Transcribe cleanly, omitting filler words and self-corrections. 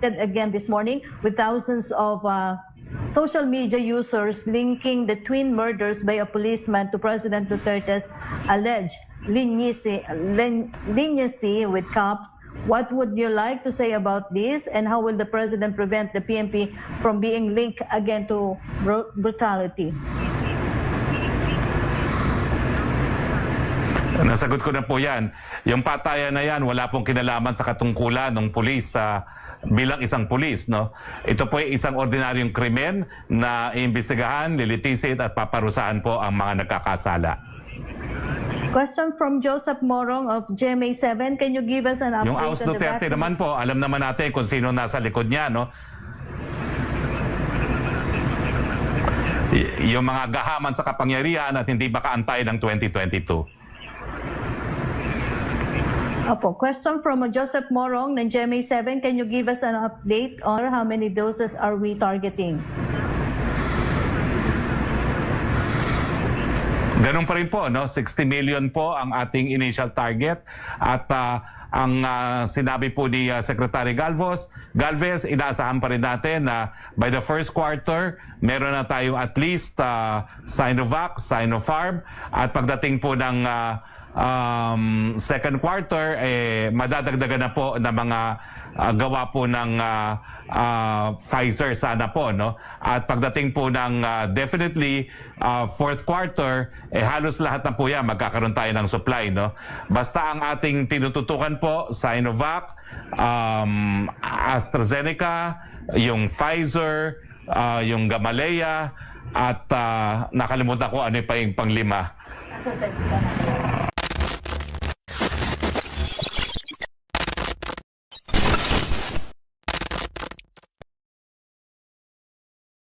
again this morning with thousands of social media users linking the twin murders by a policeman to President Duterte's alleged leniency with cops. What would you like to say about this, and how will the President prevent the PNP from being linked again to brutality? Nasagot ko na po yan. Yung patayan na yan, wala pong kinalaman sa katungkulan ng pulis bilang isang pulis. No? Ito po ay isang ordinaryong krimen na iimbestigahan, lilitisin at paparusahan po ang mga nagkakasala. Question from Joseph Morong of GMA7. Can you give us an update Yung House on the Duterte naman po, alam naman natin kung sino nasa likod niya. No? Yung mga gahaman sa kapangyarihan at hindi makaantay ng 2022. Opo. Question from Joseph Morong ng GMA7. Can you give us an update on how many doses are we targeting? Ganun pa rin po, no? 60 million po ang ating initial target. At ang sinabi po ni Secretary Galvez, inaasahan pa rin natin na by the first quarter, meron na tayong at least Sinovac, Sinopharm. At pagdating po ng second quarter, madadagdagan na po na mga gawa po ng Pfizer sana po, no? At pagdating po ng definitely fourth quarter, halos lahat na po yan magkakaroon tayo ng supply, no? Basta ang ating tinututukan po, Sinovac, AstraZeneca, yung Pfizer, yung Gamaleya, at nakalimutan ko ano pa yung panglima.